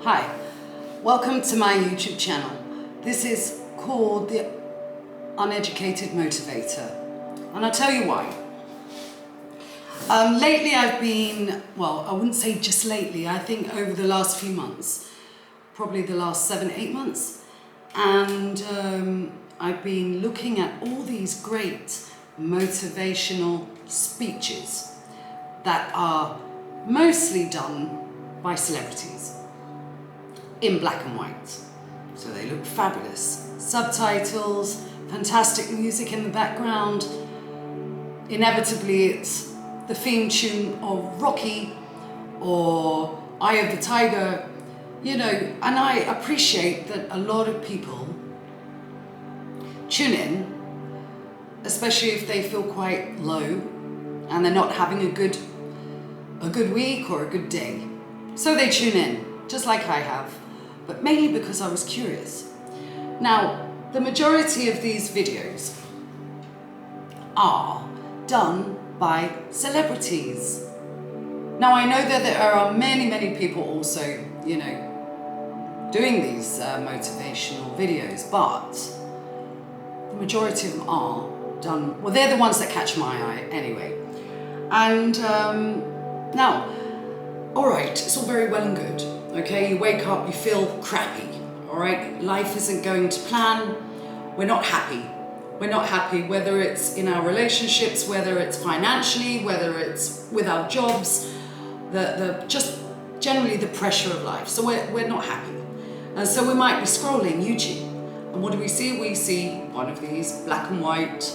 Hi, welcome to my YouTube channel. This is called The Uneducated Motivator, and I'll tell you why. Lately I've been, well, I wouldn't say just lately, I think over the last few months, probably the last 7-8 months, and I've been looking at all these great motivational speeches that are mostly done by celebrities in black and white. So they look fabulous. Subtitles, fantastic music in the background. Inevitably it's the theme tune of Rocky or Eye of the Tiger, you know, and I appreciate that a lot of people tune in, especially if they feel quite low and they're not having a good week or a good day. So they tune in, just like I have, but mainly because I was curious. Now, the majority of these videos are done by celebrities. Now, I know that there are many people also, you know, doing these motivational videos, but the majority of them are done, well, they're the ones that catch my eye anyway. And now, all right, it's all very well and good, okay? You wake up, you feel crappy, all right? Life isn't going to plan. We're not happy. We're not happy, whether it's in our relationships, whether it's financially, whether it's with our jobs, just generally the pressure of life. So we're not happy. And so we might be scrolling YouTube. And what do we see? We see one of these black and white,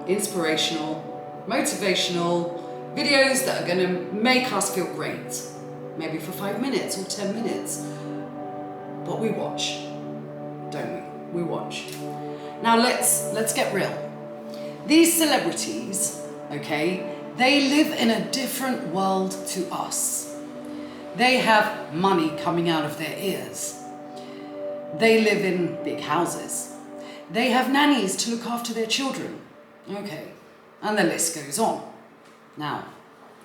inspirational, motivational videos that are going to make us feel great. Maybe for 5 minutes or 10 minutes. But we watch, don't we? We watch. Now let's get real. These celebrities, okay, they live in a different world to us. They have money coming out of their ears. They live in big houses. They have nannies to look after their children. Okay, and the list goes on. Now,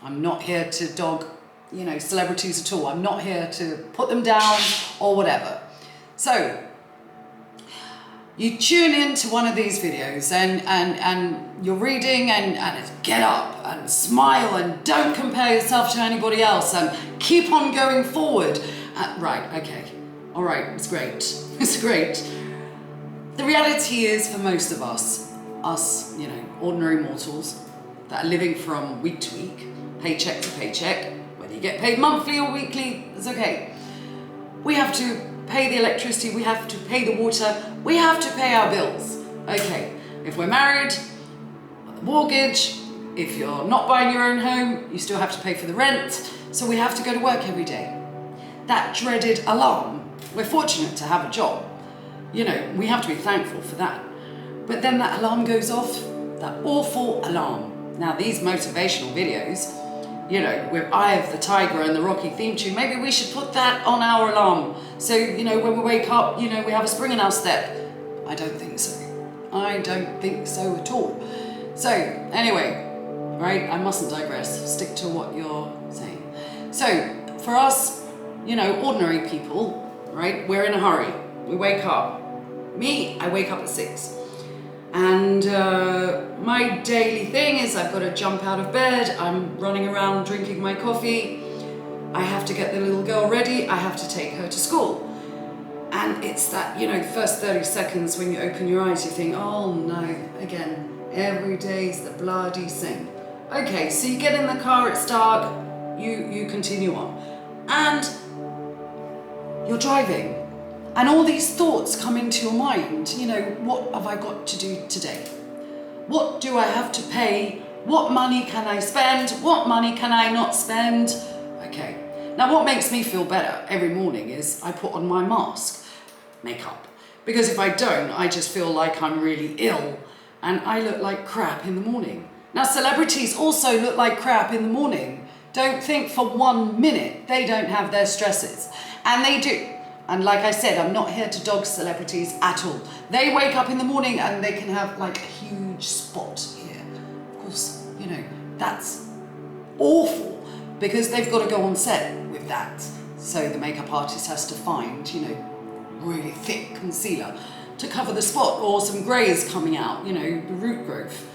I'm not here to dog, you know, celebrities at all. I'm not here to put them down or whatever. So, you tune into one of these videos and you're reading and it's get up and smile and don't compare yourself to anybody else and keep on going forward. Right, okay, all right, it's great, it's great. The reality is for most of us, you know, ordinary mortals that are living from week to week, paycheck to paycheck, whether you get paid monthly or weekly, it's okay. We have to pay the electricity, we have to pay the water, we have to pay our bills. Okay, if we're married, the mortgage, if you're not buying your own home, you still have to pay for the rent, so we have to go to work every day. That dreaded alarm, we're fortunate to have a job. You know, we have to be thankful for that. But then that alarm goes off, that awful alarm. Now these motivational videos, you know, with Eye of the Tiger and the Rocky theme tune, maybe we should put that on our alarm. So, you know, when we wake up, you know, we have a spring in our step. I don't think so. I don't think so at all. So, anyway, right, I mustn't digress. Stick to what you're saying. So, for us, you know, ordinary people, right, we're in a hurry. We wake up. Me, I wake up at 6. And my daily thing is I've got to jump out of bed, I'm running around drinking my coffee, I have to get the little girl ready, I have to take her to school. And it's that, you know, the first 30 seconds when you open your eyes you think, oh no, again, every day's the bloody same. Okay, so you get in the car, it's dark, you continue on. And you're driving. And all these thoughts come into your mind, you know, what have I got to do today? What do I have to pay? What money can I spend? What money can I not spend? Okay, now what makes me feel better every morning is I put on my mask, makeup. Because if I don't, I just feel like I'm really ill and I look like crap in the morning. Now celebrities also look like crap in the morning. Don't think for 1 minute they don't have their stresses. And they do. And like I said, I'm not here to dog celebrities at all. They wake up in the morning and they can have like a huge spot here. Of course, you know, that's awful because they've got to go on set with that. So the makeup artist has to find, you know, really thick concealer to cover the spot, or some greys coming out, you know, the root growth.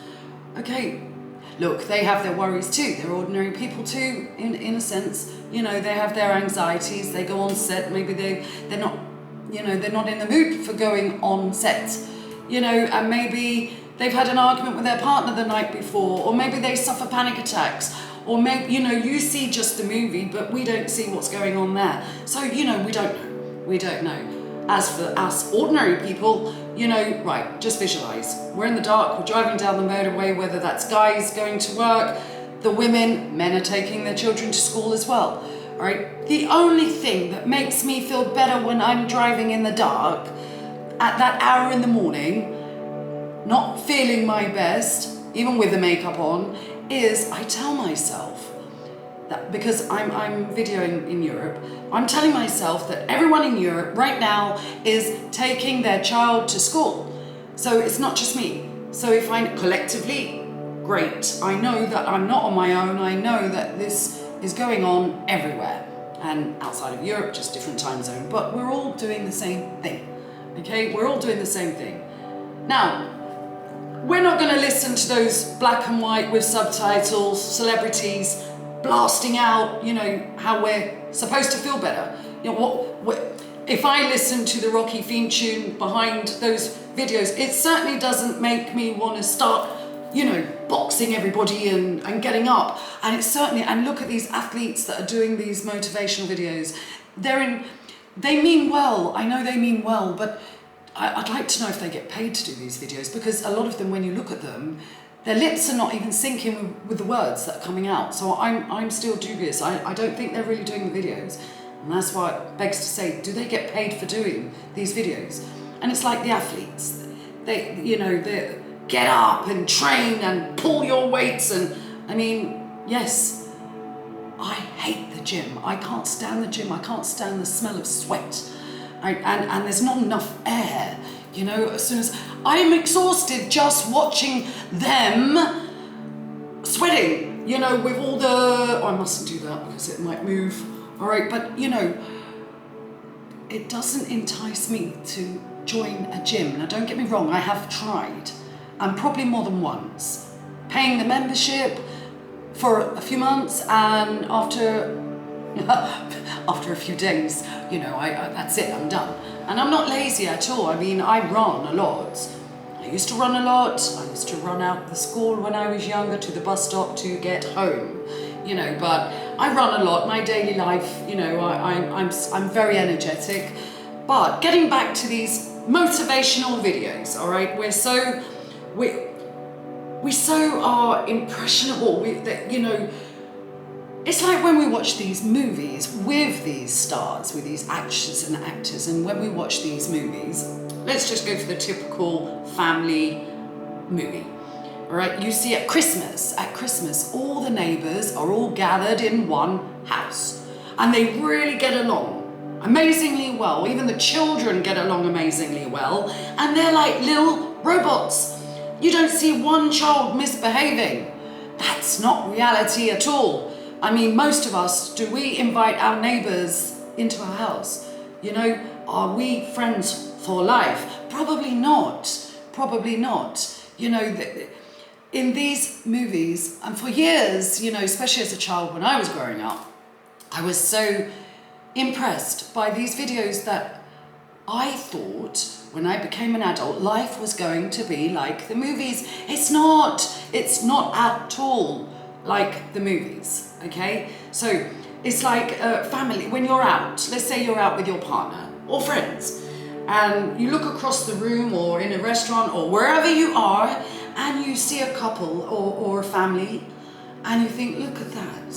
Okay, look, they have their worries too. They're ordinary people too, in a sense. You know, they have their anxieties. They go on set, maybe they're not, you know, they're not in the mood for going on set, you know, and maybe they've had an argument with their partner the night before, or maybe they suffer panic attacks, or maybe, you know, you see just the movie, but we don't see what's going on there. So, you know, we don't know. As for us ordinary people, you know, right, just visualize. We're in the dark, we're driving down the motorway, whether that's guys going to work, the women, men are taking their children to school as well, right? The only thing that makes me feel better when I'm driving in the dark at that hour in the morning, not feeling my best, even with the makeup on, is I tell myself that, because I'm videoing in Europe, I'm telling myself that everyone in Europe right now is taking their child to school. So it's not just me. So if I collectively, great. I know that I'm not on my own. I know that this is going on everywhere. And outside of Europe, just different time zone. But we're all doing the same thing. Okay, we're all doing the same thing. Now, we're not going to listen to those black and white with subtitles, celebrities blasting out, you know, how we're supposed to feel better. You know, if I listen to the Rocky theme tune behind those videos, it certainly doesn't make me want to start, you know, boxing everybody and getting up. And it's certainly, and look at these athletes that are doing these motivational videos. They mean well. I know they mean well, but I'd like to know if they get paid to do these videos, because a lot of them, when you look at them, their lips are not even syncing with the words that are coming out. So I'm still dubious. I don't think they're really doing the videos. And that's why it begs to say, do they get paid for doing these videos? And it's like the athletes. They, you know, they get up and train and pull your weights. And I mean, yes, I hate the gym. I can't stand the gym. I can't stand the smell of sweat. And there's not enough air. You know, as soon as I'm exhausted just watching them sweating, you know, with all the, oh, I mustn't do that because it might move. All right, but you know, it doesn't entice me to join a gym. Now, don't get me wrong, I have tried, and probably more than once, paying the membership for a few months, and after a few days, you know, that's it, I'm done. And I'm not lazy at all. I mean, I run a lot. I used to run a lot. I used to run out the school when I was younger to the bus stop to get home, you know, but I run a lot. My daily life, you know, I'm very energetic. But getting back to these motivational videos, all right, we so are impressionable, you know. It's like when we watch these movies with these stars, with these actors and actors, and when we watch these movies, let's just go for the typical family movie. All right, you see at Christmas, all the neighbors are all gathered in one house, and they really get along amazingly well. Even the children get along amazingly well, and they're like little robots. You don't see one child misbehaving. That's not reality at all. I mean, most of us, do we invite our neighbors into our house? You know, are we friends for life? Probably not. Probably not. You know, in these movies, and for years, you know, especially as a child when I was growing up, I was so impressed by these videos that I thought when I became an adult, life was going to be like the movies. It's not at all like the movies. Okay, so it's like family. When you're out, let's say you're out with your partner or friends, and you look across the room or in a restaurant or wherever you are, and you see a couple or a family, and you think, look at that,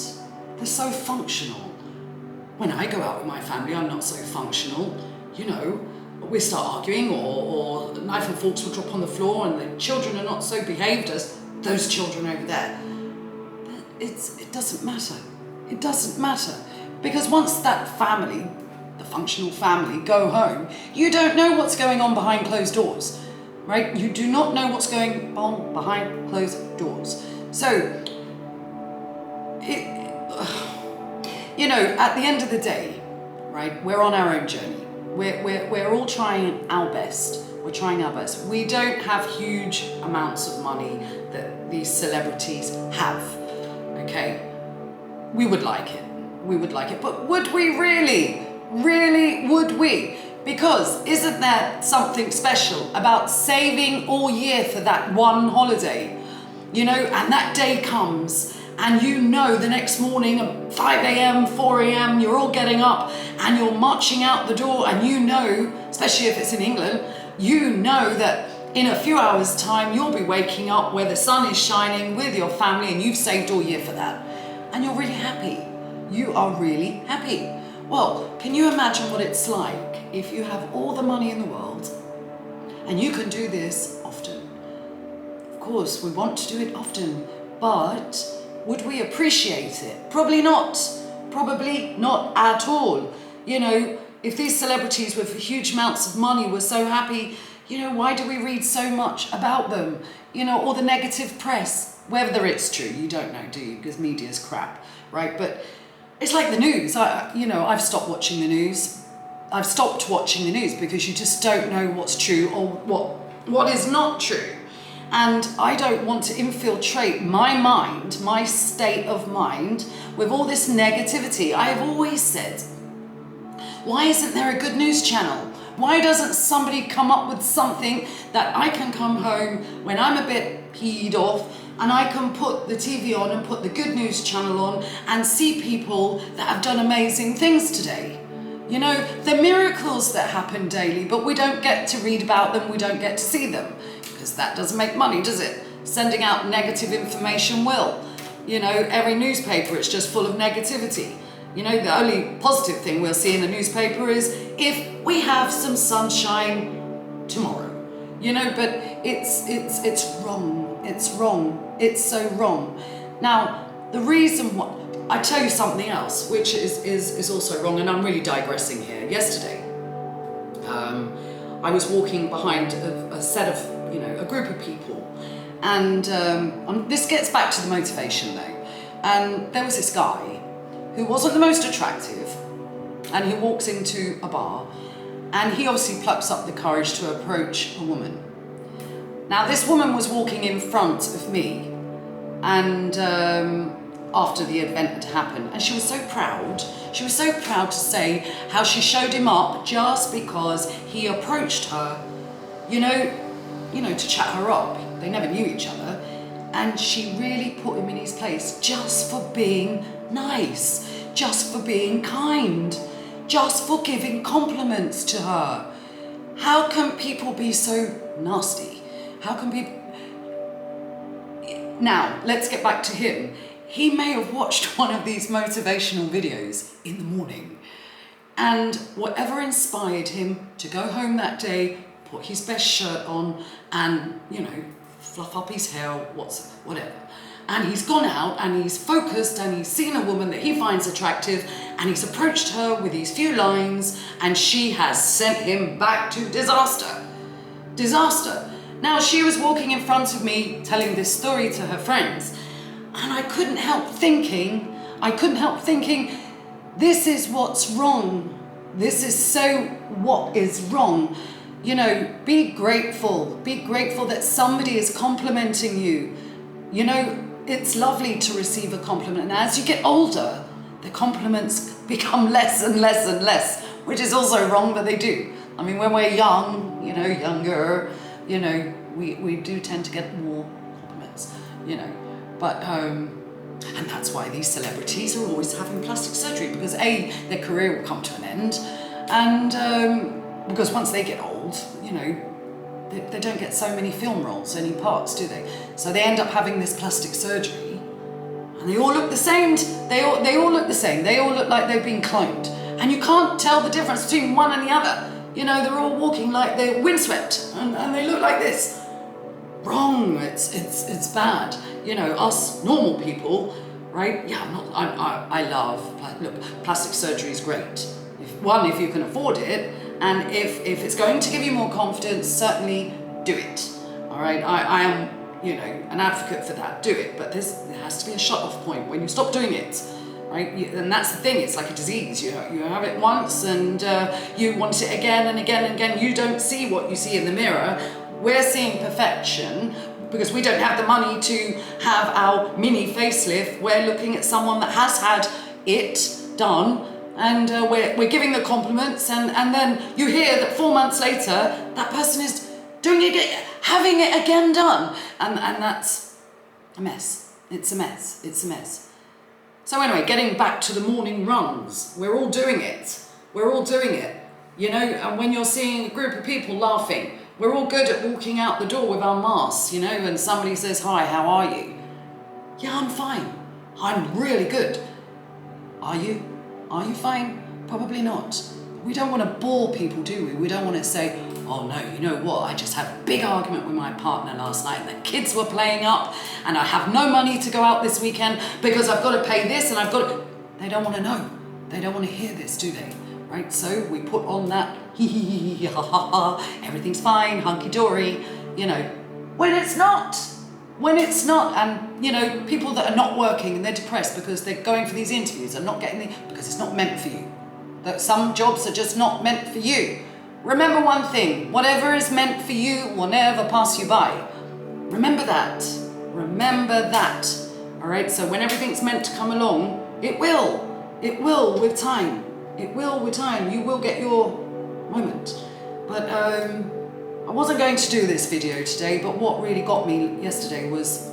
they're so functional. When I go out with my family, I'm not so functional. You know, we start arguing, or the knife and forks will drop on the floor, and the children are not so behaved as those children over there. It doesn't matter. It doesn't matter. Because once that family, the functional family, go home, you don't know what's going on behind closed doors, right? You do not know what's going on behind closed doors. So, you know, at the end of the day, right? We're on our own journey. We're all trying our best. We're trying our best. We don't have huge amounts of money that these celebrities have, okay? We would like it. We would like it. But would we really? Really, would we? Because isn't there something special about saving all year for that one holiday? You know, and that day comes and you know the next morning at 5 a.m., 4 a.m., you're all getting up and you're marching out the door, and you know, especially if it's in England, you know that in a few hours' time you'll be waking up where the sun is shining with your family, and you've saved all year for that. And you're really happy. You are really happy. Well, can you imagine what it's like if you have all the money in the world and you can do this often? Of course, we want to do it often, but would we appreciate it? Probably not. Probably not at all. You know, if these celebrities with huge amounts of money were so happy, you know, why do we read so much about them? You know, all the negative press, whether it's true, you don't know, do you? Because media's crap, right? But it's like the news. I've stopped watching the news. I've stopped watching the news because you just don't know what's true or what is not true. And I don't want to infiltrate my mind, my state of mind, with all this negativity. I have always said, why isn't there a good news channel? Why doesn't somebody come up with something that I can come home when I'm a bit peed off, and I can put the TV on and put the good news channel on and see people that have done amazing things today? You know, the miracles that happen daily, but we don't get to read about them, we don't get to see them, because that doesn't make money, does it? Sending out negative information will. You know, every newspaper, it's just full of negativity. You know, the only positive thing we'll see in the newspaper is if we have some sunshine tomorrow. You know, but it's wrong. It's wrong. It's so wrong. Now, the reason why, I tell you something else, which is also wrong, and I'm really digressing here. Yesterday, I was walking behind a set of, you know, a group of people, and this gets back to the motivation though. And there was this guy who wasn't the most attractive, and he walks into a bar, and he obviously plucks up the courage to approach a woman. Now, this woman was walking in front of me, and after the event had happened, and she was so proud. She was so proud to say how she showed him up just because he approached her, you know, to chat her up. They never knew each other, and she really put him in his place just for being nice, just for being kind, just for giving compliments to her. How can people be so nasty? How can people... Now, let's get back to him. He may have watched one of these motivational videos in the morning, and whatever inspired him to go home that day, put his best shirt on and, you know, fluff up his hair, whatever. And he's gone out and he's focused and he's seen a woman that he finds attractive, and he's approached her with these few lines, and she has sent him back to disaster. Disaster. Now, she was walking in front of me telling this story to her friends, and I couldn't help thinking, this is what's wrong. This is so what is wrong. You know, be grateful that somebody is complimenting you. You know, it's lovely to receive a compliment, and as you get older, the compliments become less and less and less, which is also wrong, but they do. I mean, when we're young, you know, younger, you know, we do tend to get more compliments, you know. But, and that's why these celebrities are always having plastic surgery, because A, their career will come to an end, and because once they get old, you know, they don't get so many film roles, any parts, do they? So they end up having this plastic surgery, and they all look the same. They all look the same. They all look like they've been cloned, and you can't tell the difference between one and the other. You know, they're all walking like they're windswept, and they look like this. Wrong. It's bad. You know, us normal people, right? Yeah, I love, look, plastic surgery is great. If you can afford it, and if it's going to give you more confidence, certainly do it. All right, I am, you know, an advocate for that. Do it, but there has to be a shut-off point when you stop doing it. Right? right? And that's the thing, it's like a disease. You have it once and you want it again and again and again. You don't see what you see in the mirror. We're seeing perfection because we don't have the money to have our mini facelift. We're looking at someone that has had it done, and we're giving the compliments, and then you hear that 4 months later, that person is doing it, having it again done. And that's a mess. It's a mess. It's a mess. So anyway, getting back to the morning runs, we're all doing it. We're all doing it. You know, and when you're seeing a group of people laughing, we're all good at walking out the door with our masks, you know, and somebody says, hi, how are you? Yeah, I'm fine. I'm really good. Are you? Are you fine? Probably not. We don't want to bore people, do we? We don't want to say, oh no, you know what? I just had a big argument with my partner last night and the kids were playing up and I have no money to go out this weekend because I've got to pay this and I've got to... They don't want to know. They don't want to hear this, do they? Right? So we put on that hee hee hee hee ha ha ha, everything's fine, hunky-dory, you know, when it's not. When it's not, and you know, people that are not working and they're depressed because they're going for these interviews and not getting because it's not meant for you. That some jobs are just not meant for you. Remember one thing, whatever is meant for you will never pass you by. Remember that. Remember that. All right, so when everything's meant to come along, it will. It will with time. It will with time. You will get your moment. But I wasn't going to do this video today, but what really got me yesterday was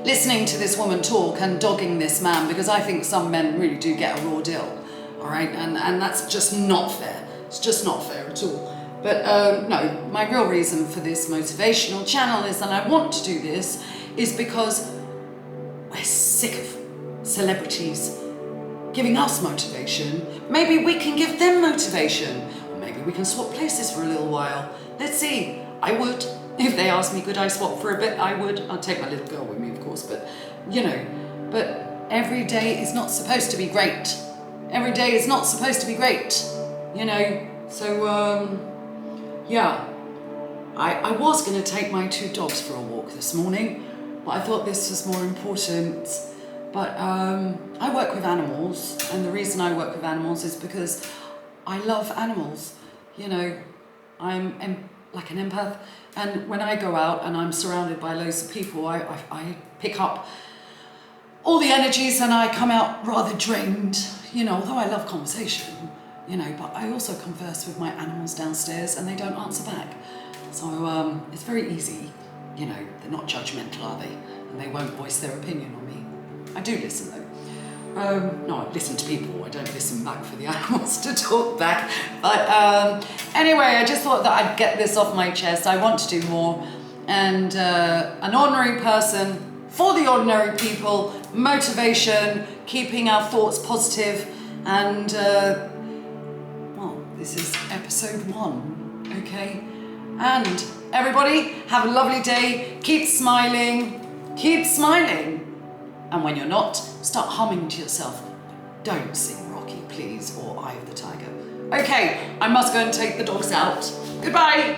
listening to this woman talk and dogging this man, because I think some men really do get a raw deal, all right? And that's just not fair. It's just not fair at all. But no, my real reason for this motivational channel is, and I want to do this, is because we're sick of celebrities giving us motivation. Maybe we can give them motivation, or maybe we can swap places for a little while. Let's see. I would. If they asked me, could I swap for a bit, I would. I'd take my little girl with me, of course, but, you know, but every day is not supposed to be great. Every day is not supposed to be great, you know. So, yeah. I was going to take my 2 dogs for a walk this morning, but I thought this was more important. But I work with animals, and the reason I work with animals is because I love animals. You know, I'm like an empath, and when I go out and I'm surrounded by loads of people, I pick up all the energies and I come out rather drained, you know, although I love conversation, you know, but I also converse with my animals downstairs and they don't answer back. So it's very easy, you know, they're not judgmental, are they? And they won't voice their opinion on me. I do listen though. No, I listen to people, I don't listen back for the animals to talk back. But anyway, I just thought that I'd get this off my chest. I want to do more. And an ordinary person, for the ordinary people, motivation, keeping our thoughts positive, and well, this is episode 1, okay? And everybody, have a lovely day, keep smiling, keep smiling. And when you're not, start humming to yourself. Don't sing Rocky, please, or Eye of the Tiger. Okay, I must go and take the dogs out. Goodbye.